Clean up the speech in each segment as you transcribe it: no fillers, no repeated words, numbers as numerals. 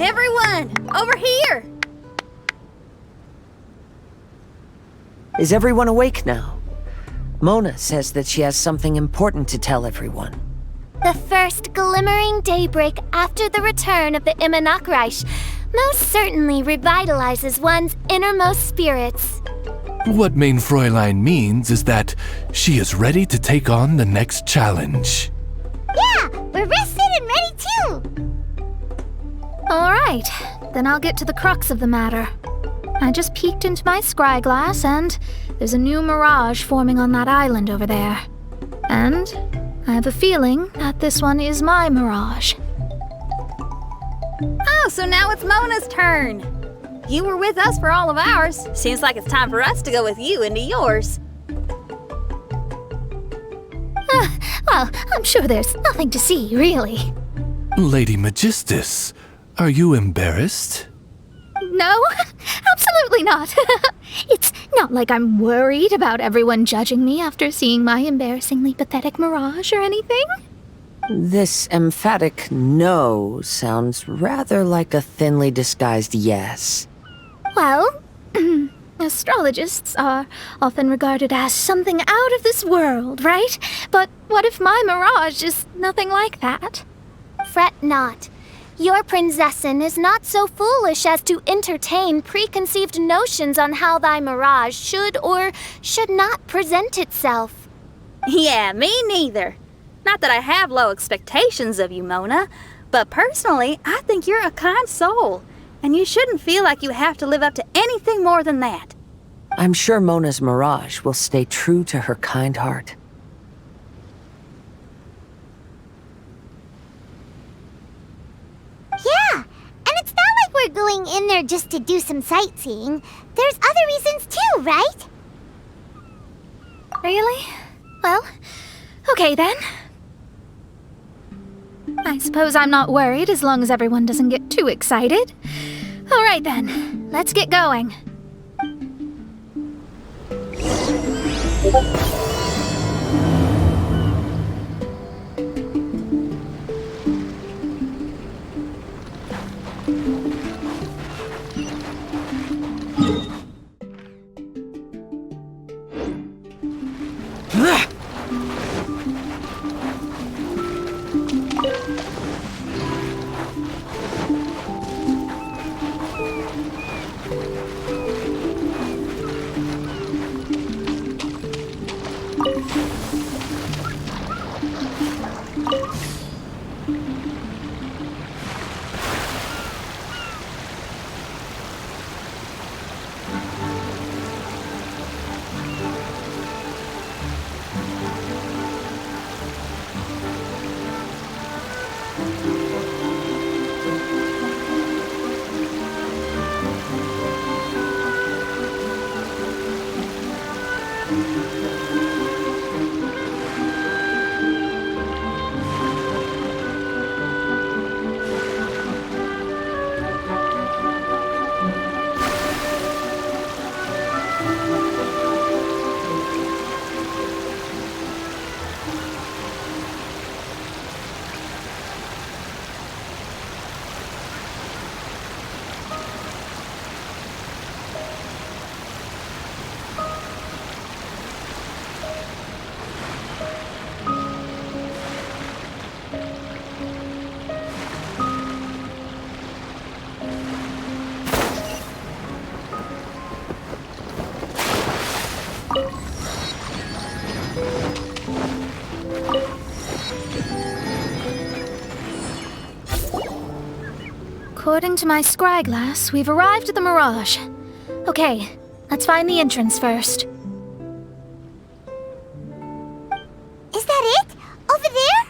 Everyone, over here! Is everyone awake now? Mona says that she has something important to tell everyone. The first glimmering daybreak after the return of the Immanakreich most certainly revitalizes one's innermost spirits. What main Fräulein means is that she is ready to take on the next challenge. Yeah, we're rested and ready too! Alright, then I'll get to the crux of the matter. I just peeked into my scry glass and there's a new mirage forming on that island over there. And I have a feeling that this one is my mirage. Oh, so now it's Mona's turn. You were with us for all of ours. Seems like it's time for us to go with you into yours. Well, I'm sure there's nothing to see, really. Lady Magistus, are you embarrassed? No, absolutely not. It's not like I'm worried about everyone judging me after seeing my embarrassingly pathetic mirage or anything. This emphatic no sounds rather like a thinly disguised yes. Well, astrologists are often regarded as something out of this world, right? But what if my mirage is nothing like that? Fret not. Your prinzessin is not so foolish as to entertain preconceived notions on how thy mirage should or should not present itself. Yeah, me neither. Not that I have low expectations of you, Mona, but personally, I think you're a kind soul, and you shouldn't feel like you have to live up to anything more than that. I'm sure Mona's mirage will stay true to her kind heart. Yeah, and it's not like we're going in there just to do some sightseeing. There's other reasons too, right? Really? Well, okay then. I suppose I'm not worried as long as everyone doesn't get too excited. Alright then, let's get going. According to my scry glass, we've arrived at the Mirage. Okay, let's find the entrance first. Is that it? Over there?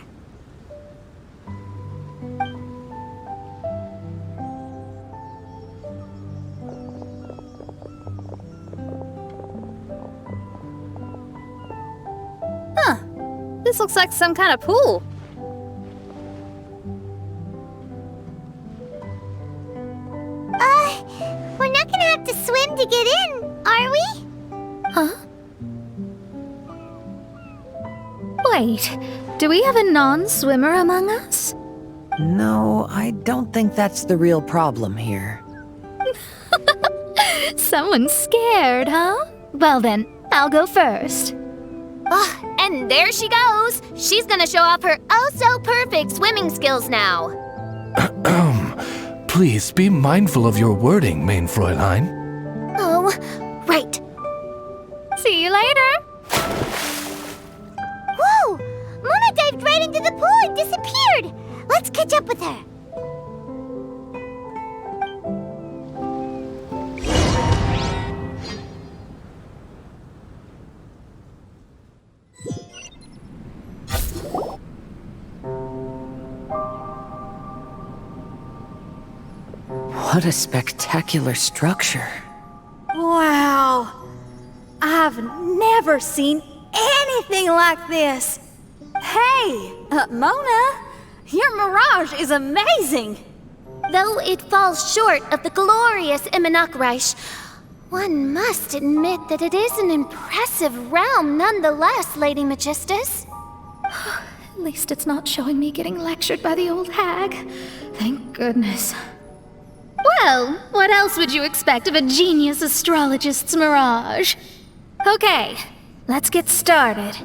Huh. This looks like some kind of pool. We're not gonna have to swim to get in, are we? Huh? Wait, do we have a non-swimmer among us? No, I don't think that's the real problem here. Someone's scared, huh? Well then, I'll go first. Oh, and there she goes. She's gonna show off her oh-so-perfect swimming skills now. Please be mindful of your wording, mein Fräulein. Oh, right. See you later. Whoa! Mona dived right into the pool and disappeared! Let's catch up with her. What a spectacular structure. Wow. I've never seen anything like this. Hey, Mona, your mirage is amazing. Though it falls short of the glorious Immenachreich, one must admit that it is an impressive realm nonetheless, Lady Magistus. At least it's not showing me getting lectured by the old hag. Thank goodness. Well, what else would you expect of a genius astrologist's mirage? Okay, let's get started.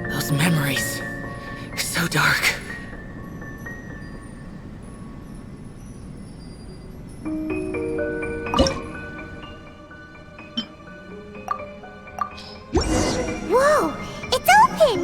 Those memories. So dark. Whoa! It's open!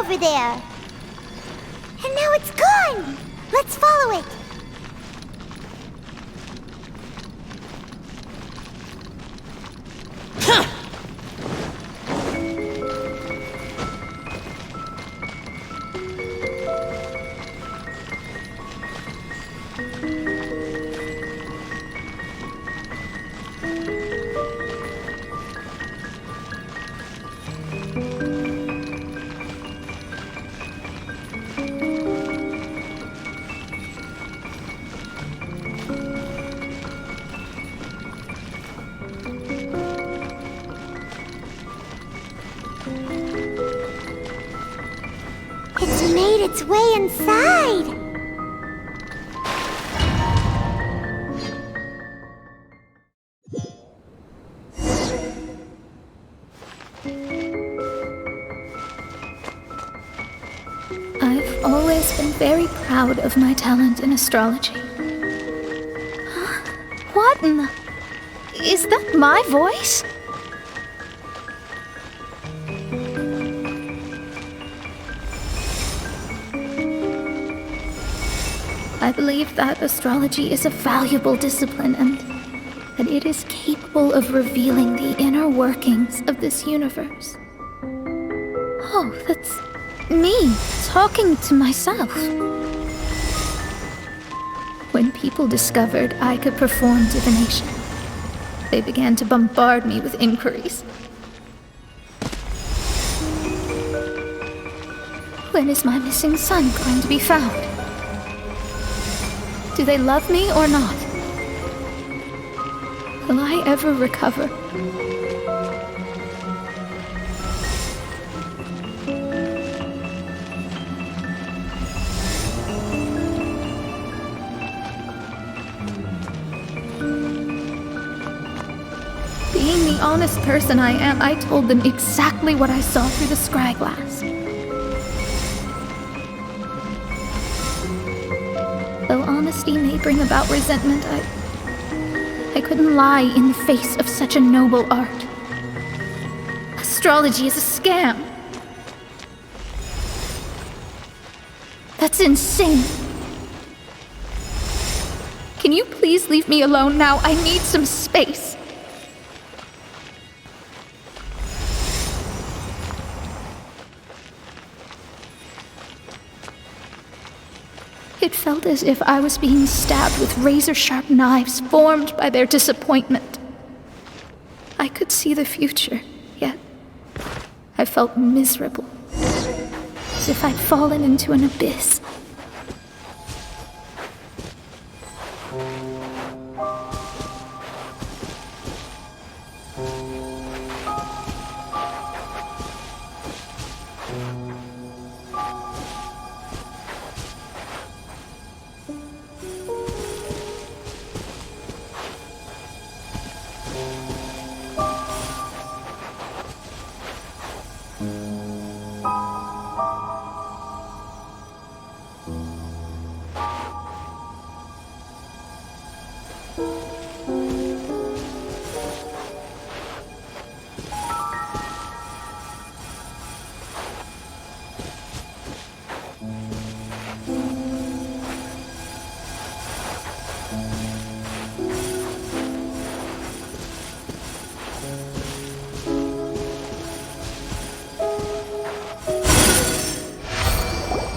over there. And now it's gone. Let's follow it. It's made its way inside. I've always been very proud of my talent in astrology. What in the... Is that my voice? I believe that astrology is a valuable discipline and that it is capable of revealing the inner workings of this universe. Oh, that's me talking to myself. When people discovered I could perform divination, they began to bombard me with inquiries. When is my missing son going to be found? Do they love me or not? Will I ever recover? Being the honest person I am, I told them exactly what I saw through the scry glass. Though honesty may bring about resentment, I couldn't lie in the face of such a noble art. Astrology is a scam. That's insane. Can you please leave me alone now? I need some space. It felt as if I was being stabbed with razor-sharp knives formed by their disappointment. I could see the future, yet I felt miserable, as if I'd fallen into an abyss.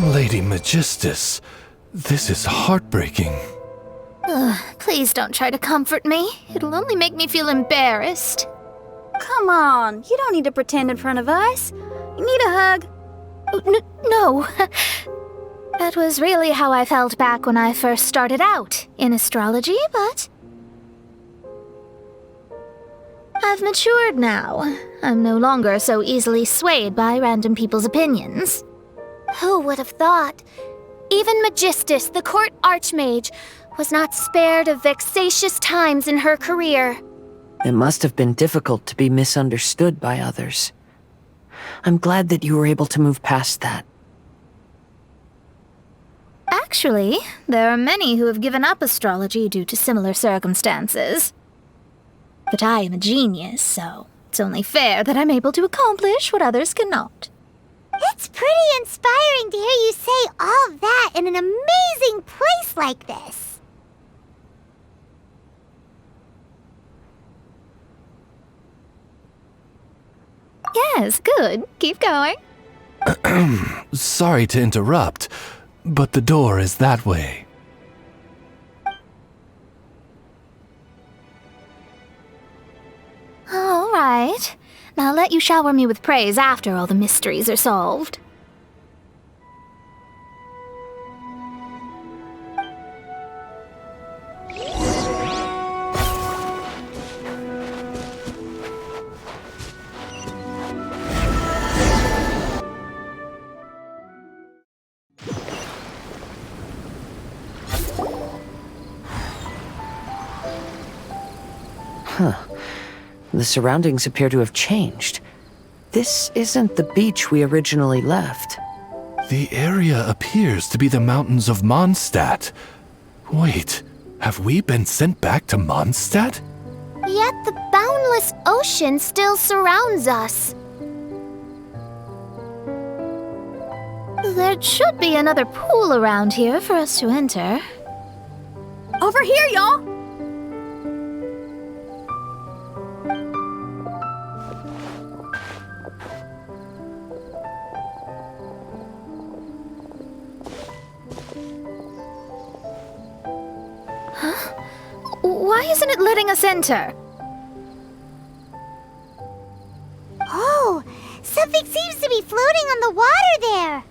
Lady Magistus, this is heartbreaking. Please don't try to comfort me. It'll only make me feel embarrassed. Come on, you don't need to pretend in front of us. You need a hug. No. That was really how I felt back when I first started out in astrology, but I've matured now. I'm no longer so easily swayed by random people's opinions. Who would have thought? Even Magistus, the court archmage, was not spared of vexatious times in her career. It must have been difficult to be misunderstood by others. I'm glad that you were able to move past that. Actually, there are many who have given up astrology due to similar circumstances. But I am a genius, so it's only fair that I'm able to accomplish what others cannot. It's pretty inspiring to hear you say all that in an amazing place like this. Yes, good. Keep going. Sorry to interrupt, but the door is that way. All right. Now let you shower me with praise after all the mysteries are solved. The surroundings appear to have changed. This isn't the beach we originally left. The area appears to be the mountains of Mondstadt. Wait, have we been sent back to Mondstadt? Yet the boundless ocean still surrounds us. There should be another pool around here for us to enter. Over here, y'all! Why isn't it letting us enter? Oh, something seems to be floating on the water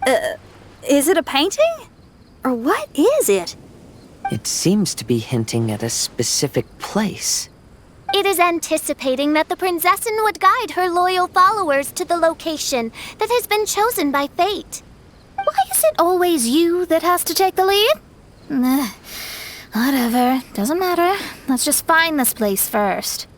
there. Is it a painting? Or what is it? It seems to be hinting at a specific place. It is anticipating that the Prinzessin would guide her loyal followers to the location that has been chosen by fate. Why is it always you that has to take the lead? Whatever, doesn't matter. Let's just find this place first.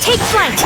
Take flight!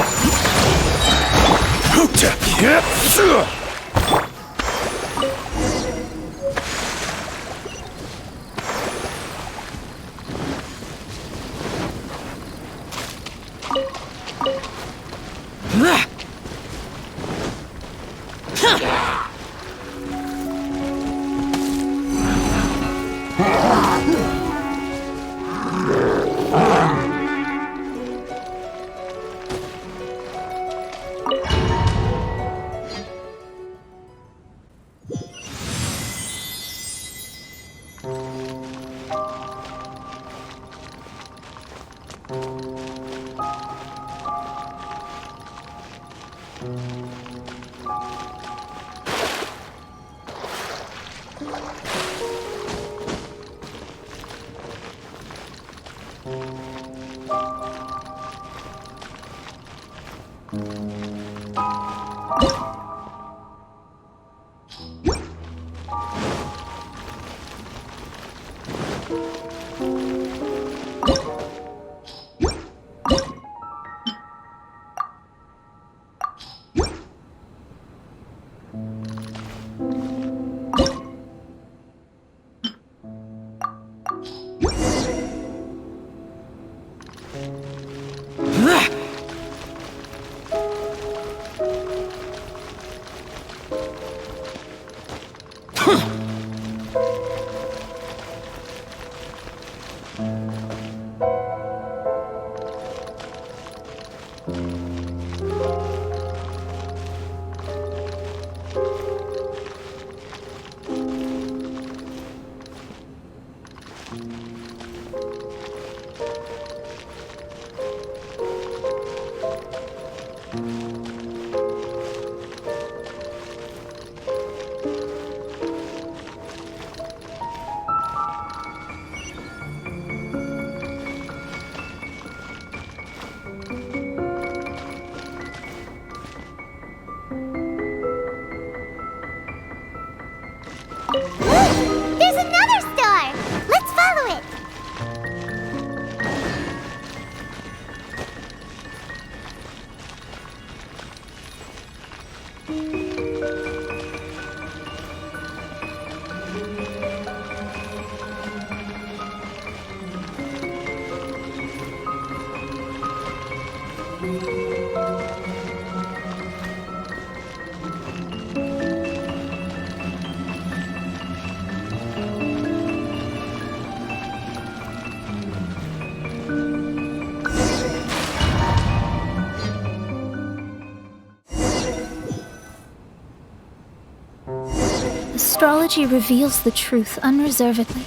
Astrology reveals the truth unreservedly,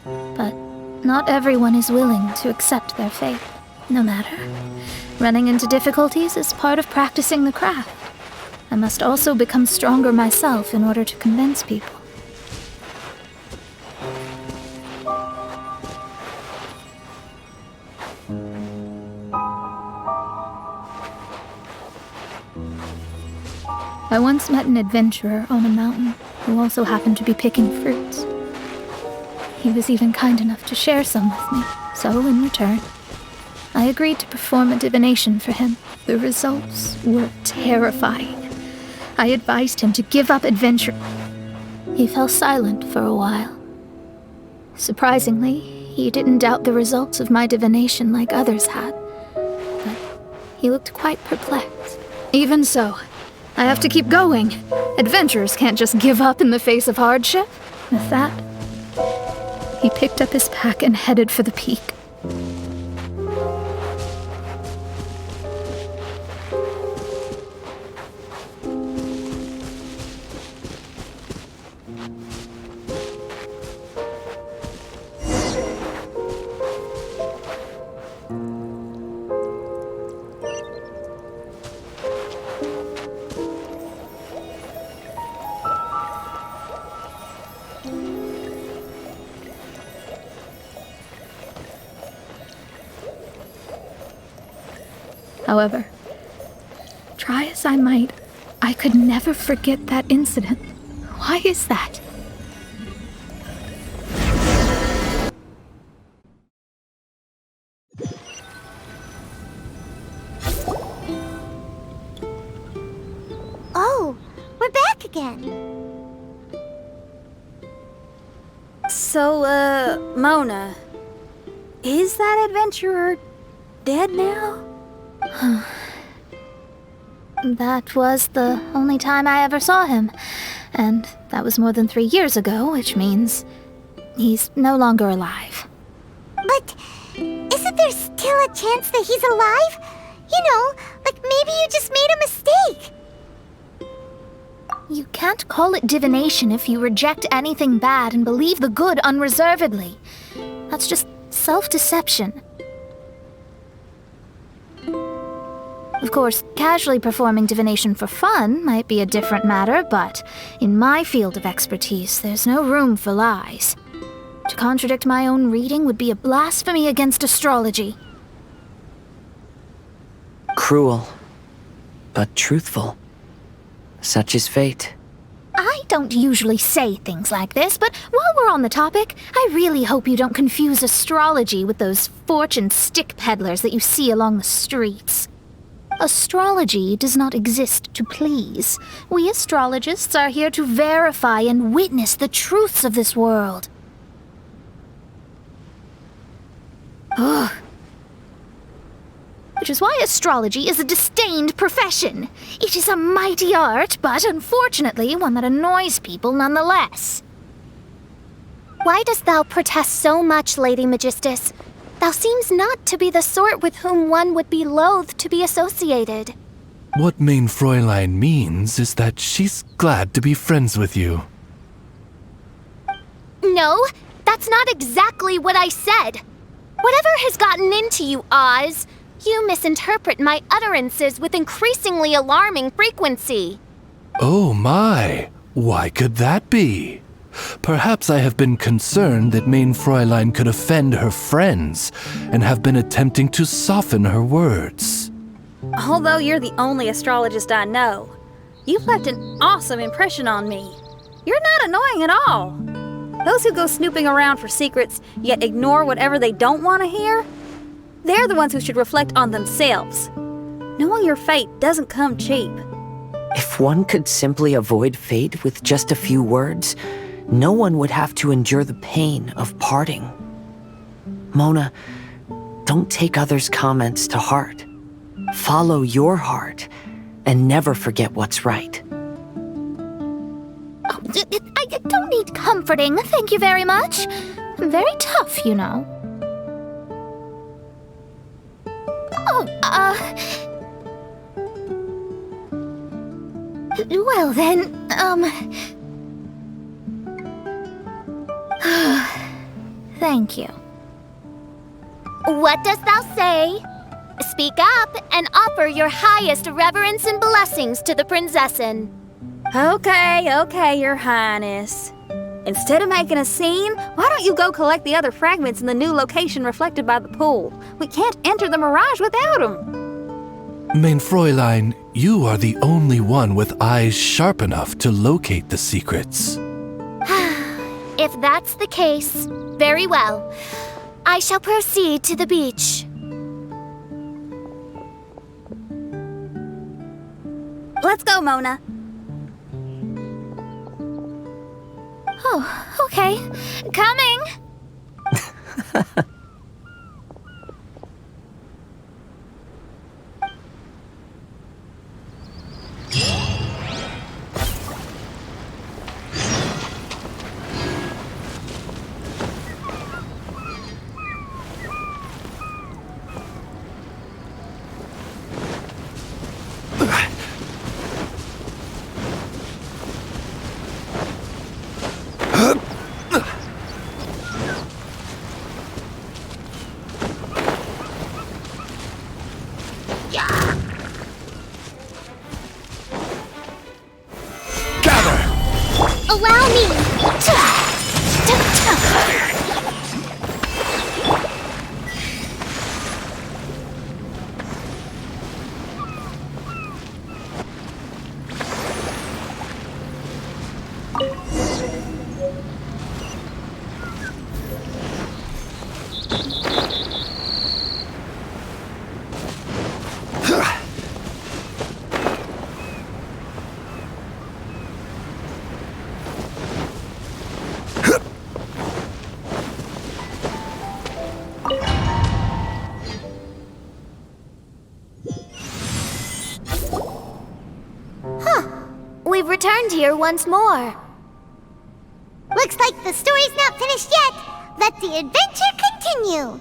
but not everyone is willing to accept their fate, no matter. Running into difficulties is part of practicing the craft. I must also become stronger myself in order to convince people. I once met an adventurer on a mountain who also happened to be picking fruits. He was even kind enough to share some with me, so in return, I agreed to perform a divination for him. The results were terrifying. I advised him to give up adventure. He fell silent for a while. Surprisingly, he didn't doubt the results of my divination like others had, but he looked quite perplexed. Even so, I have to keep going. Adventurers can't just give up in the face of hardship. With that, he picked up his pack and headed for the peak. However, try as I might, I could never forget that incident. Why is that? Oh, we're back again. So, Mona, is that adventurer dead now? That was the only time I ever saw him, and that was more than 3 years ago, which means he's no longer alive. But isn't there still a chance that he's alive? You know, like maybe you just made a mistake. You can't call it divination if you reject anything bad and believe the good unreservedly. That's just self-deception. Of course, casually performing divination for fun might be a different matter, but in my field of expertise, there's no room for lies. To contradict my own reading would be a blasphemy against astrology. Cruel, but truthful. Such is fate. I don't usually say things like this, but while we're on the topic, I really hope you don't confuse astrology with those fortune stick peddlers that you see along the streets. Astrology does not exist to please. We astrologists are here to verify and witness the truths of this world. Ugh. Which is why astrology is a disdained profession. It is a mighty art, but unfortunately one that annoys people nonetheless. Why dost thou protest so much, Lady Magistus? Thou seems not to be the sort with whom one would be loath to be associated. What mein Fräulein means is that she's glad to be friends with you. No, that's not exactly what I said. Whatever has gotten into you, Oz, you misinterpret my utterances with increasingly alarming frequency. Oh my, why could that be? Perhaps I have been concerned that mein Fräulein could offend her friends and have been attempting to soften her words. Although you're the only astrologist I know, you've left an awesome impression on me. You're not annoying at all. Those who go snooping around for secrets, yet ignore whatever they don't want to hear, they're the ones who should reflect on themselves. Knowing your fate doesn't come cheap. If one could simply avoid fate with just a few words, no one would have to endure the pain of parting. Mona, don't take others' comments to heart. Follow your heart and never forget what's right. Oh, I don't need comforting, thank you very much. I'm very tough, you know. Oh, well then, thank you. What dost thou say? Speak up and offer your highest reverence and blessings to the prinzessin. Okay, Your Highness. Instead of making a scene, why don't you go collect the other fragments in the new location reflected by the pool? We can't enter the mirage without them. Mein Fräulein, you are the only one with eyes sharp enough to locate the secrets. If that's the case, very well. I shall proceed to the beach. Let's go, Mona. Oh, okay. Coming! Allow me! We've returned here once more. Looks like the story's not finished yet. Let the adventure continue.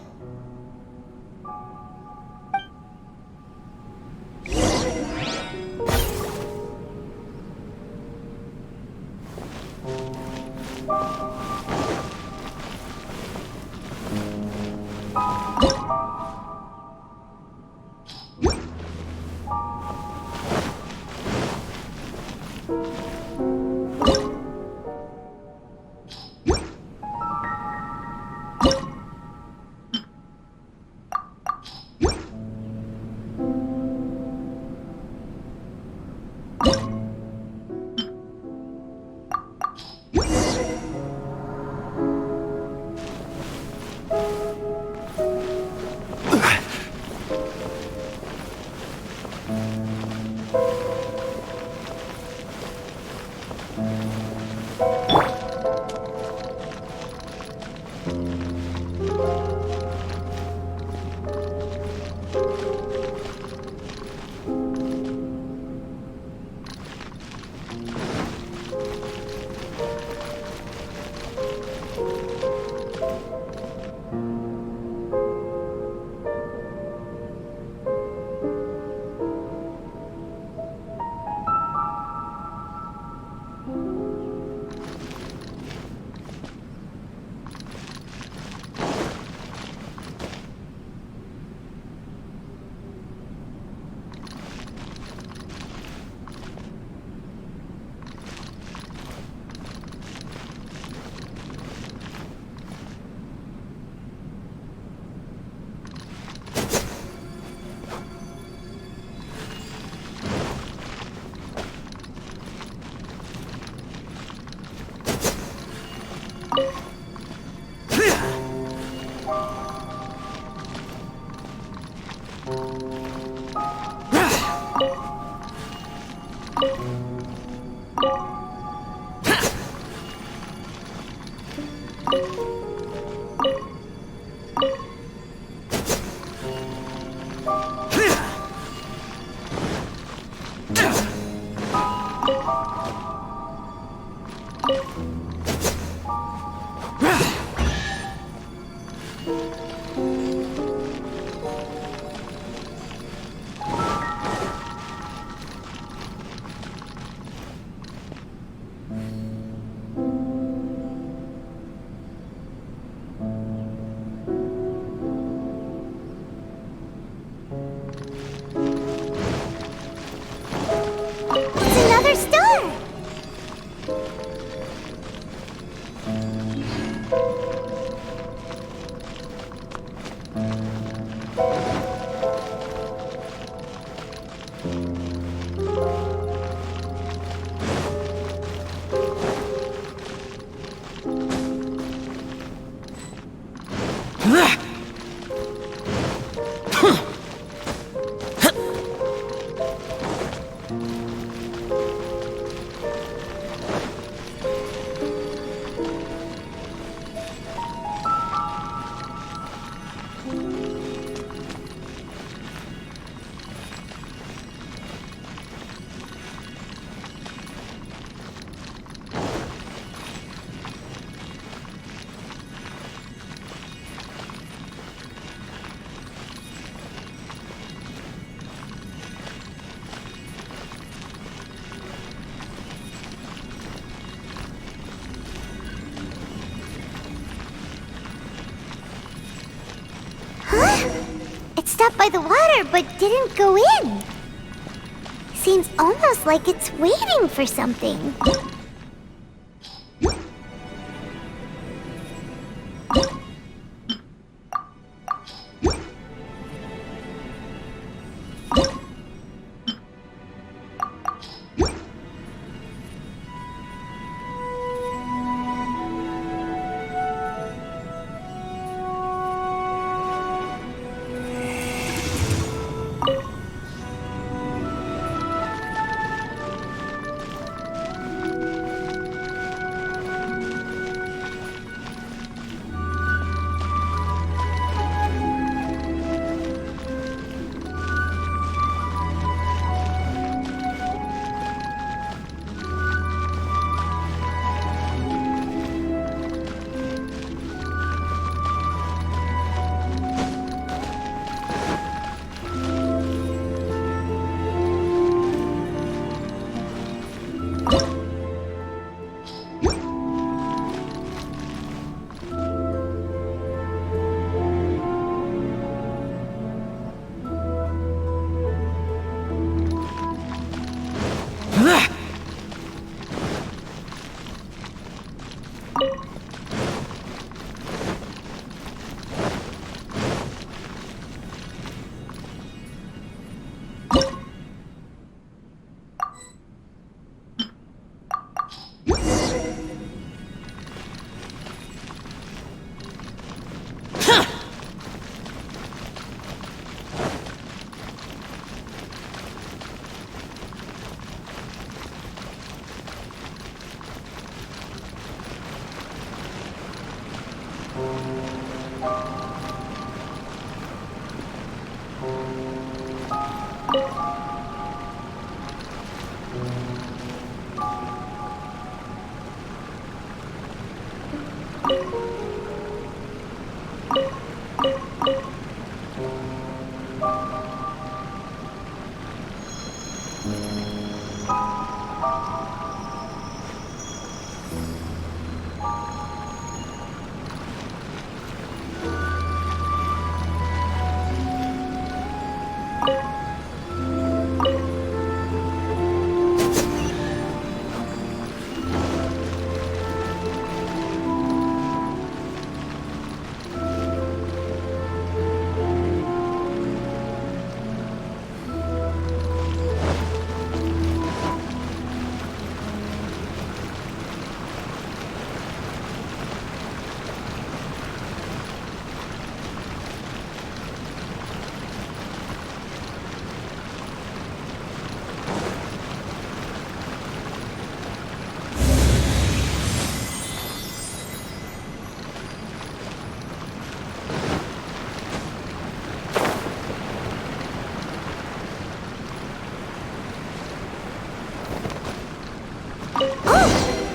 It's another star! It stopped by the water, but didn't go in. Seems almost like it's waiting for something.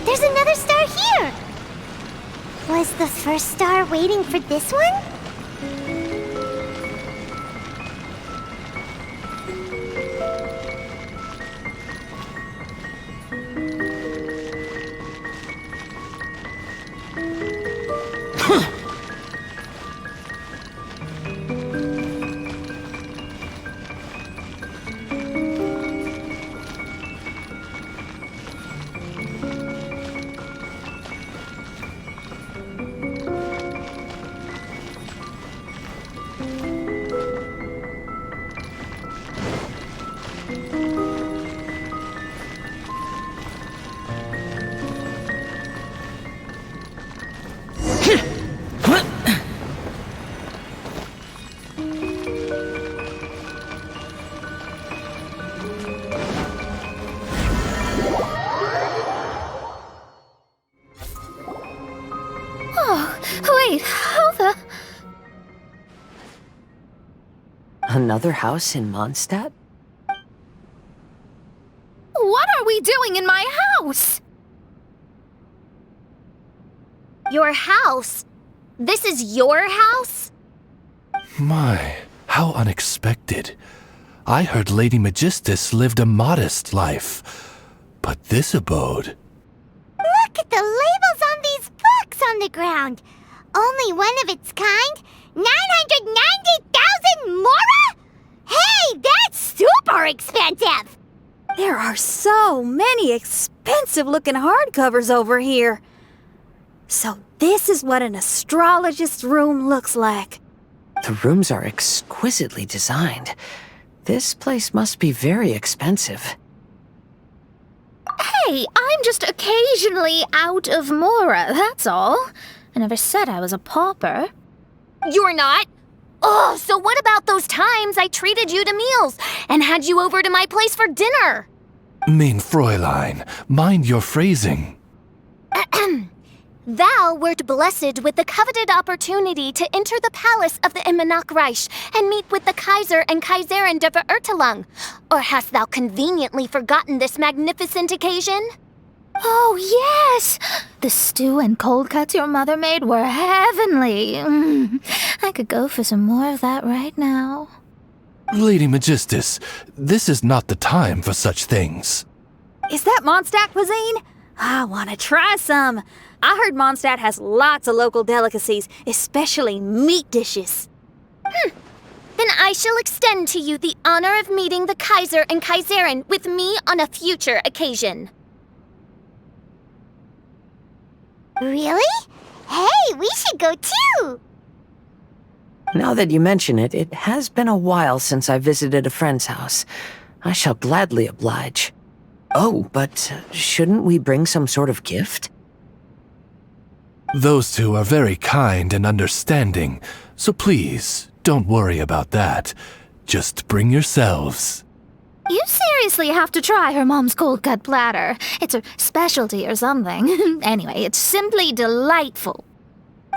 There's another star here! Was the first star waiting for this one? another house in Mondstadt? What are we doing in my house? Your house? This is your house? My, how unexpected. I heard Lady Magistus lived a modest life, but this abode... Look at the labels on these books on the ground. Only one of its kind? 990,000 mora? Hey, that's super expensive! There are so many expensive-looking hardcovers over here. So this is what an astrologist's room looks like. The rooms are exquisitely designed. This place must be very expensive. Hey, I'm just occasionally out of mora, that's all. I never said I was a pauper. You're not? Oh, so what about those times I treated you to meals and had you over to my place for dinner? Mein Fräulein, mind your phrasing. Thou wert blessed with the coveted opportunity to enter the palace of the Immenachreich and meet with the Kaiser and Kaiserin der Verurteilung. Or hast thou conveniently forgotten this magnificent occasion? Oh, yes! The stew and cold cuts your mother made were heavenly. I could go for some more of that right now. Lady Magistus, this is not the time for such things. Is that Mondstadt cuisine? I want to try some. I heard Mondstadt has lots of local delicacies, especially meat dishes. Then I shall extend to you the honor of meeting the Kaiser and Kaiserin with me on a future occasion. Really? Hey, we should go too! Now that you mention it, it has been a while since I visited a friend's house. I shall gladly oblige. Oh, but shouldn't we bring some sort of gift? Those two are very kind and understanding, so please, don't worry about that. Just bring yourselves. You seriously have to try her mom's cold cut platter. It's her specialty or something. Anyway, it's simply delightful.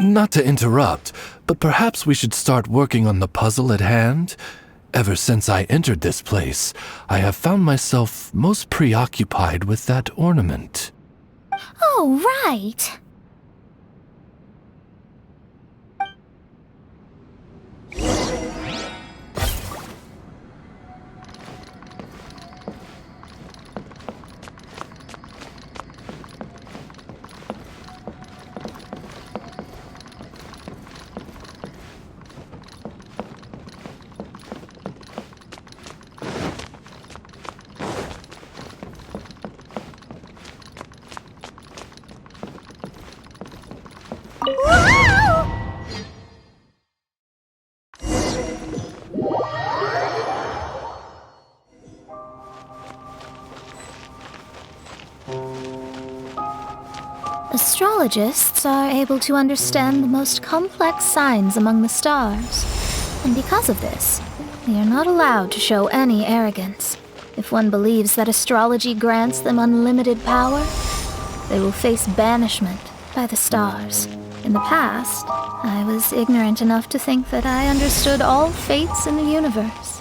Not to interrupt, but perhaps we should start working on the puzzle at hand? Ever since I entered this place, I have found myself most preoccupied with that ornament. Oh, right. Astrologists are able to understand the most complex signs among the stars. And because of this, they are not allowed to show any arrogance. If one believes that astrology grants them unlimited power, they will face banishment by the stars. In the past, I was ignorant enough to think that I understood all fates in the universe.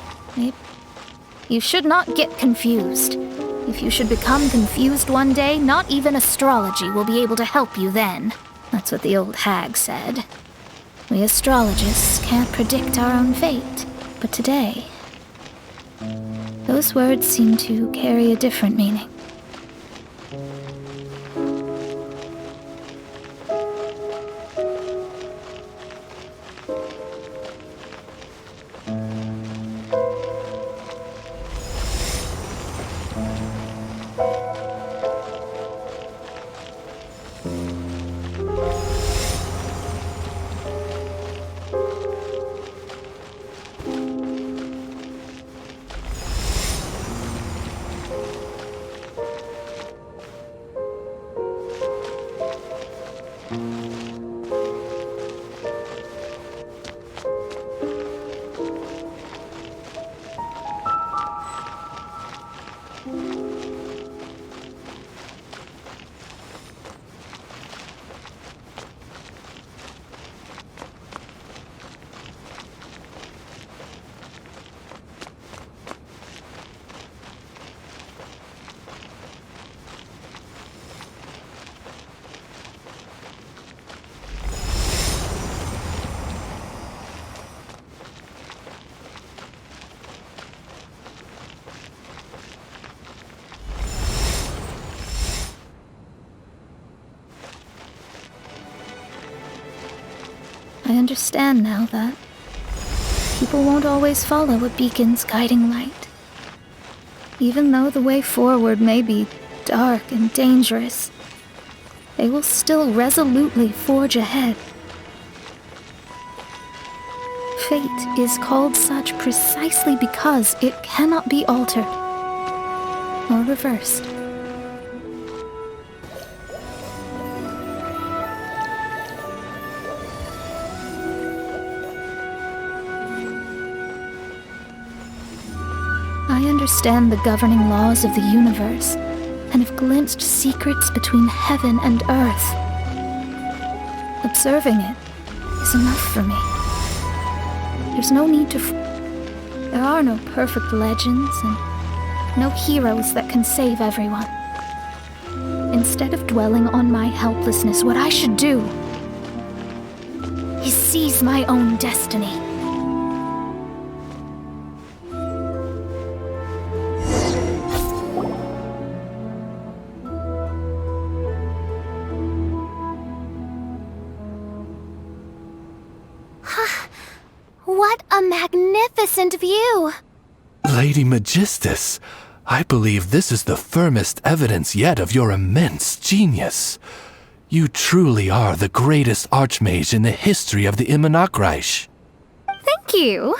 You should not get confused. If you should become confused one day, not even astrology will be able to help you then. That's what the old hag said. We astrologists can't predict our own fate, but today, those words seem to carry a different meaning. I understand now that people won't always follow a beacon's guiding light. Even though the way forward may be dark and dangerous, they will still resolutely forge ahead. Fate is called such precisely because it cannot be altered or reversed. I understand the governing laws of the universe and have glimpsed secrets between heaven and earth. Observing it is enough for me. There's no need to... There are no perfect legends and no heroes that can save everyone. Instead of dwelling on my helplessness, what I should do is seize my own destiny. What a magnificent view! Lady Magistus, I believe this is the firmest evidence yet of your immense genius. You truly are the greatest archmage in the history of the Immonakreich. Thank you.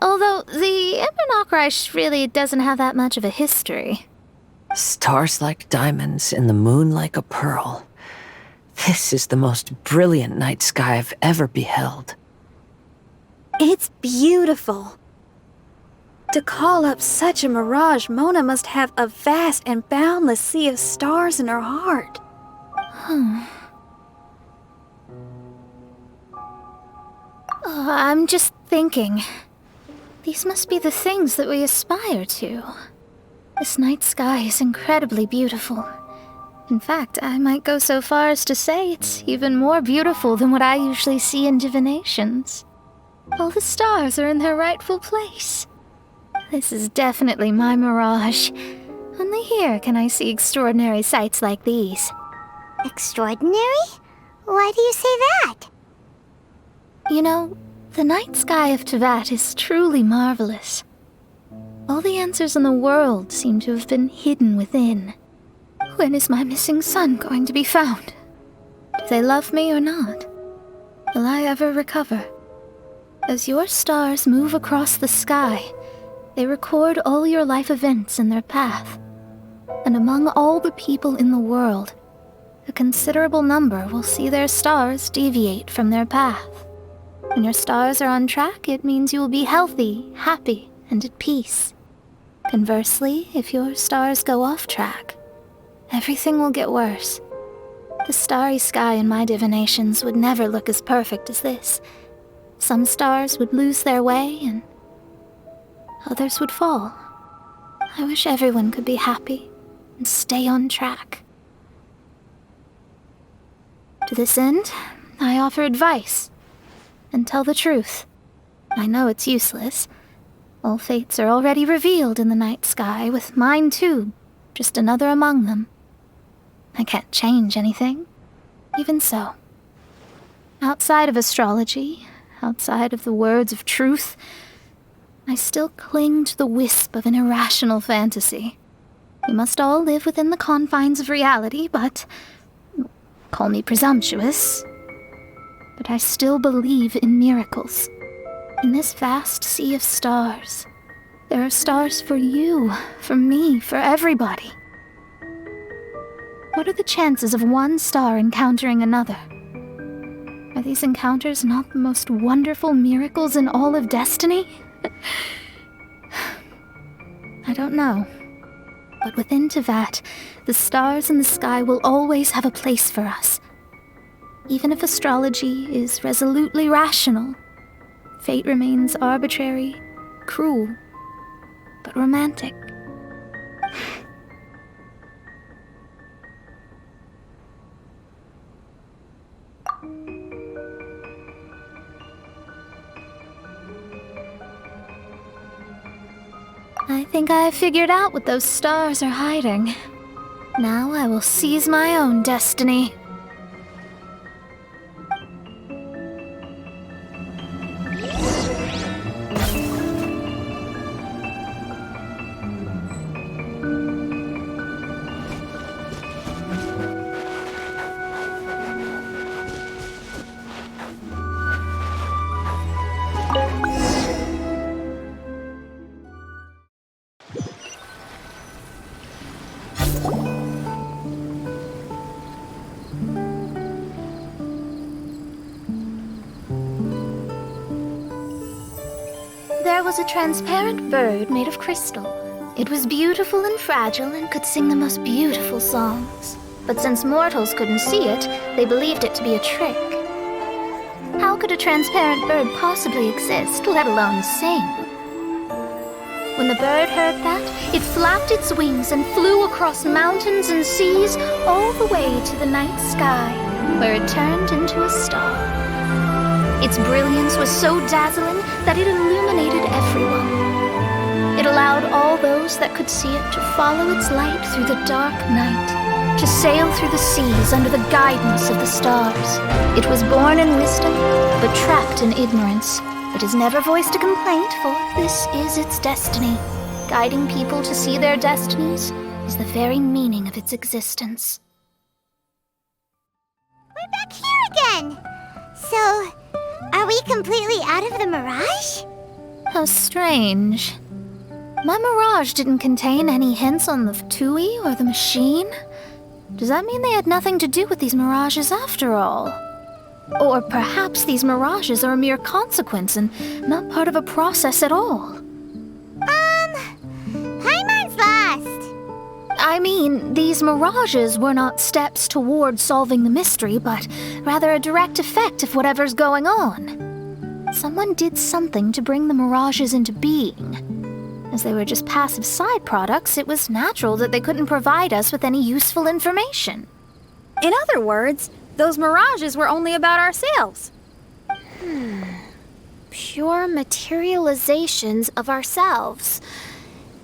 Although the Immonakreich really doesn't have that much of a history. Stars like diamonds and the moon like a pearl. This is the most brilliant night sky I've ever beheld. It's beautiful. To call up such a mirage, Mona must have a vast and boundless sea of stars in her heart. I'm just thinking. These must be the things that we aspire to. This night sky is incredibly beautiful. In fact, I might go so far as to say it's even more beautiful than what I usually see in divinations. All the stars are in their rightful place. This is definitely my mirage. Only here can I see extraordinary sights like these. Extraordinary? Why do you say that? You know, the night sky of Tevat is truly marvelous. All the answers in the world seem to have been hidden within. When is my missing son going to be found? Do they love me or not? Will I ever recover? As your stars move across the sky, they record all your life events in their path. And among all the people in the world, a considerable number will see their stars deviate from their path. When your stars are on track, it means you will be healthy, happy, and at peace. Conversely, if your stars go off track, everything will get worse. The starry sky in my divinations would never look as perfect as this. Some stars would lose their way, and others would fall. I wish everyone could be happy and stay on track. To this end, I offer advice and tell the truth. I know it's useless. All fates are already revealed in the night sky, with mine too, just another among them. I can't change anything. Even so, outside of astrology, outside of the words of truth, I still cling to the wisp of an irrational fantasy. We must all live within the confines of reality, but... call me presumptuous. But I still believe in miracles. In this vast sea of stars, there are stars for you, for me, for everybody. What are the chances of one star encountering another? Are these encounters not the most wonderful miracles in all of destiny? I don't know. But within Tevat, the stars in the sky will always have a place for us. Even if astrology is resolutely rational, fate remains arbitrary, cruel, but romantic. I think I have figured out what those stars are hiding. Now I will seize my own destiny. was a transparent bird made of crystal. It was beautiful and fragile and could sing the most beautiful songs. But since mortals couldn't see it, they believed it to be a trick. How could a transparent bird possibly exist, let alone sing? When the bird heard that, it flapped its wings and flew across mountains and seas all the way to the night sky, where it turned into a star. Its brilliance was so dazzling that it illuminated everyone. It allowed all those that could see it to follow its light through the dark night, to sail through the seas under the guidance of the stars. It was born in wisdom, but trapped in ignorance. It has never voiced a complaint, for this is its destiny. Guiding people to see their destinies is the very meaning of its existence. We're back here again! So, are we completely out of the mirage? How strange. My mirage didn't contain any hints on the Fatui or the machine. Does that mean they had nothing to do with these mirages after all? Or perhaps these mirages are a mere consequence and not part of a process at all? Paimon's lost. I mean, these mirages were not steps toward solving the mystery, but rather a direct effect of whatever's going on. Someone did something to bring the mirages into being. As they were just passive side products, it was natural that they couldn't provide us with any useful information. In other words, those mirages were only about ourselves. Pure materializations of ourselves.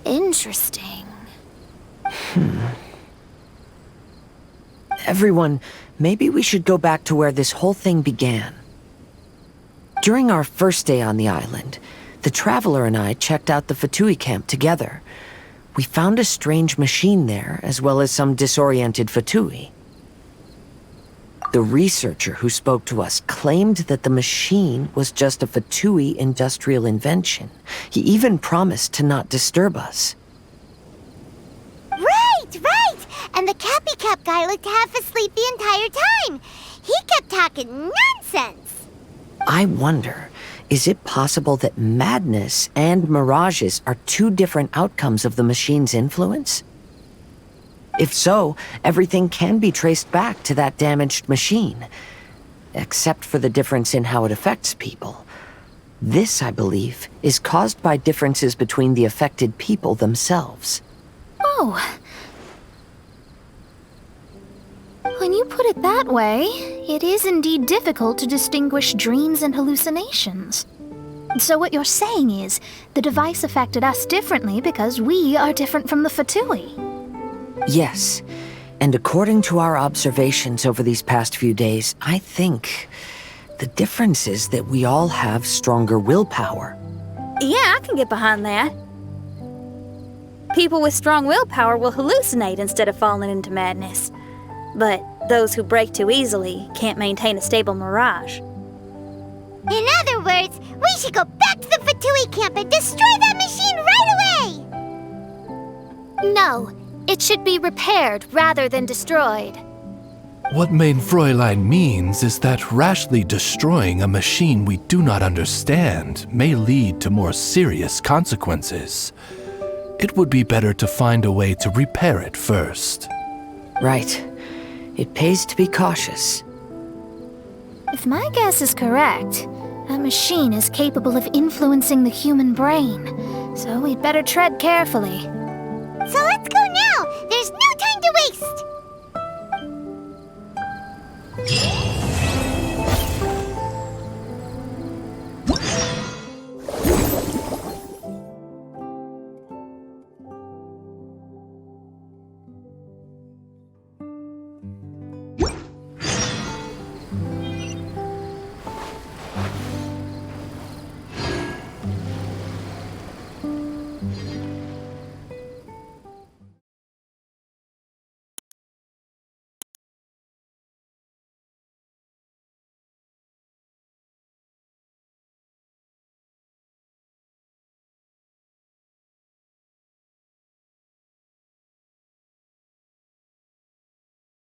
Interesting. Everyone, maybe we should go back to where this whole thing began. During our first day on the island, the Traveler and I checked out the Fatui camp together. We found a strange machine there, as well as some disoriented Fatui. The researcher who spoke to us claimed that the machine was just a Fatui industrial invention. He even promised to not disturb us. Right! And the Cappy Cap guy looked half asleep the entire time. He kept talking nonsense. I wonder, is it possible that madness and mirages are two different outcomes of the machine's influence? If so, everything can be traced back to that damaged machine, except for the difference in how it affects people. This, I believe, is caused by differences between the affected people themselves. Oh. When you put it that way, it is indeed difficult to distinguish dreams and hallucinations. So what you're saying is, the device affected us differently because we are different from the Fatui. Yes, and according to our observations over these past few days, I think the difference is that we all have stronger willpower. Yeah, I can get behind that. People with strong willpower will hallucinate instead of falling into madness. But those who break too easily can't maintain a stable mirage. In other words, we should go back to the Fatui camp and destroy that machine right away! No, it should be repaired rather than destroyed. What Main Fräulein means is that rashly destroying a machine we do not understand may lead to more serious consequences. It would be better to find a way to repair it first. Right. It pays to be cautious. If my guess is correct, that machine is capable of influencing the human brain, so we'd better tread carefully. So let's go